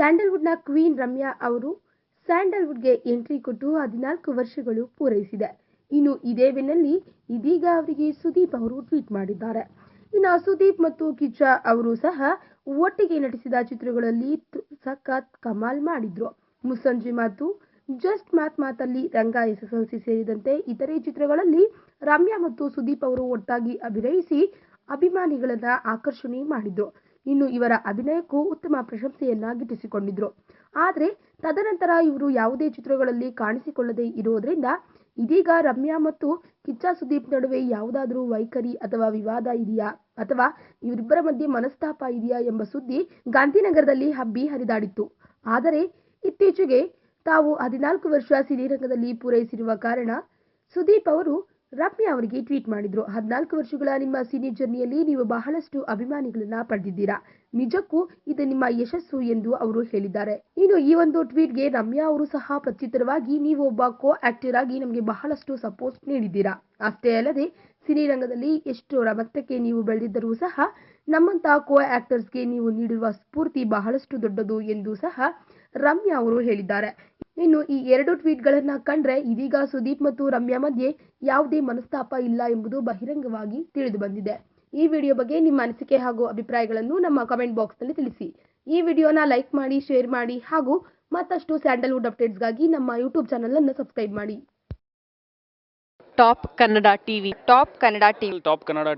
ಸ್ಯಾಂಡಲ್ವುಡ್ನ queen Ramya ಅವರು ಸ್ಯಾಂಡಲ್ವುಡ್ಗೆ entry ಕೊಟ್ಟು 14 ವರ್ಷಗಳು ಪೂರೈಸಿದೆ. ಇನ್ನು ಇದೇ ಬೆನ್ನಲ್ಲಿ ಇದೀಗ ಅವರಿಗೆ ಸುದೀಪ್ ಅವರು ಟ್ವೀಟ್ ಮಾಡಿದ್ದಾರೆ. ಇನ್ನು ಸುದೀಪ್ ಮತ್ತು ಕಿಚ್ಚ ಅವರು ಸಹ ಒಟ್ಟಿಗೆ ನಟಿಸಿದ ಚಿತ್ರಗಳಲ್ಲಿ ಸಖತ್ ಕಮಾಲ್ ಮಾಡಿದ್ರು. ಮುಸ್ಸಂಜೆ ಮಾತು, ಜಸ್ಟ್ ಮಾತಲ್ಲಿ, ರಂಗ SSLC ಸೇರಿದಂತೆ ಇತರೆ ಚಿತ್ರಗಳಲ್ಲಿ ರಮ್ಯಾ ಮತ್ತು ಸುದೀಪ್ ಅವರು ಒಟ್ಟಾಗಿ ಅಭಿನಯಿಸಿ ಅಭಿಮಾನಿಗಳನ್ನ ಆಕರ್ಷಣೆ ಮಾಡಿದ್ರು. ಇನ್ನು ಇವರ ಅಭಿನಯಕ್ಕೂ ಉತ್ತಮ ಪ್ರಶಂಸೆಯನ್ನ ಗಿಟ್ಟಿಸಿಕೊಂಡಿದ್ರು. ಆದರೆ ತದನಂತರ ಇವರು ಯಾವುದೇ ಚಿತ್ರಗಳಲ್ಲಿ ಕಾಣಿಸಿಕೊಳ್ಳದೇ ಇರೋದ್ರಿಂದ ಇದೀಗ ರಮ್ಯಾ ಮತ್ತು ಕಿಚ್ಚ ಸುದೀಪ್ ನಡುವೆ ಯಾವುದಾದ್ರೂ ವೈಖರಿ ಅಥವಾ ವಿವಾದ ಇದೆಯಾ ಅಥವಾ ಇವರಿಬ್ಬರ ಮಧ್ಯೆ ಮನಸ್ತಾಪ ಇದೆಯಾ ಎಂಬ ಸುದ್ದಿ ಗಾಂಧಿನಗರದಲ್ಲಿ ಹಬ್ಬಿ ಹರಿದಾಡಿತ್ತು. ಆದರೆ ಇತ್ತೀಚೆಗೆ ತಾವು 14 ವರ್ಷ ಸಿನಿರಂಗದಲ್ಲಿ ಪೂರೈಸಿರುವ ಕಾರಣ ಸುದೀಪ್ ಅವರು ರಮ್ಯಾ ಅವರಿಗೆ ಟ್ವೀಟ್ ಮಾಡಿದ್ರು. 14 ವರ್ಷಗಳ ನಿಮ್ಮ ಸಿನಿ ಜರ್ನಿಯಲ್ಲಿ ನೀವು ಬಹಳಷ್ಟು ಅಭಿಮಾನಿಗಳನ್ನ ಪಡೆದಿದ್ದೀರಾ. ನಿಜಕ್ಕೂ ಇದು ನಿಮ್ಮ ಯಶಸ್ಸು ಎಂದು ಅವರು ಹೇಳಿದ್ದಾರೆ. ಇನ್ನು ಈ ಒಂದು ಟ್ವೀಟ್ಗೆ ರಮ್ಯಾ ಅವರು ಸಹ ಪ್ರತ್ಯುತ್ತರವಾಗಿ, ನೀವು ಒಬ್ಬ ಕೋ ಆಕ್ಟರ್ ಆಗಿ ನಮಗೆ ಬಹಳಷ್ಟು ಸಪೋರ್ಟ್ ನೀಡಿದ್ದೀರಾ. ಅಷ್ಟೇ ಅಲ್ಲದೆ ಸಿನಿರಂಗದಲ್ಲಿ ಎಷ್ಟರ ಮಟ್ಟಕ್ಕೆ ನೀವು ಬೆಳೆದಿದ್ದರೂ ಸಹ ನಮ್ಮಂತ ಕೋ ಆಕ್ಟರ್ಸ್ಗೆ ನೀವು ನೀಡಿರುವ ಸ್ಫೂರ್ತಿ ಬಹಳಷ್ಟು ದೊಡ್ಡದು ಎಂದು ಸಹ ರಮ್ಯಾ ಅವರು ಹೇಳಿದ್ದಾರೆ. ಇನ್ನು ಈ ಎರಡು ಟ್ವೀಟ್ಗಳನ್ನ ಕಂಡ್ರೆ ಇದೀಗ ಸುದೀಪ್ ಮತ್ತು ರಮ್ಯಾ ಮಧ್ಯೆ ಯಾವುದೇ ಮನಸ್ತಾಪ ಇಲ್ಲ ಎಂಬುದು ಬಹಿರಂಗವಾಗಿ ತಿಳಿದು ಬಂದಿದೆ. ಈ ವಿಡಿಯೋ ಬಗ್ಗೆ ನಿಮ್ಮ ಅನಿಸಿಕೆ ಹಾಗೂ ಅಭಿಪ್ರಾಯಗಳನ್ನು ನಮ್ಮ ಕಮೆಂಟ್ ಬಾಕ್ಸ್ನಲ್ಲಿ ತಿಳಿಸಿ. ಈ ವಿಡಿಯೋನ ಲೈಕ್ ಮಾಡಿ, ಶೇರ್ ಮಾಡಿ ಹಾಗೂ ಮತ್ತಷ್ಟು ಸ್ಯಾಂಡಲ್ವುಡ್ ಅಪ್ಡೇಟ್ಸ್ಗಾಗಿ ನಮ್ಮ ಯೂಟ್ಯೂಬ್ ಚಾನಲ್ ಅನ್ನು ಸಬ್ಸ್ಕ್ರೈಬ್ ಮಾಡಿ. Top Kannada TV top Kannada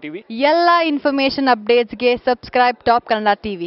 TV ಎಲ್ಲ ಇನ್ಫಾರ್ಮೇಶನ್ ಅಪ್ಡೇಟ್ಸ್ಗೆ ಸಬ್ಸ್ಕ್ರೈಬ್ ಟಾಪ್ ಕನ್ನಡ ಟಿವಿ.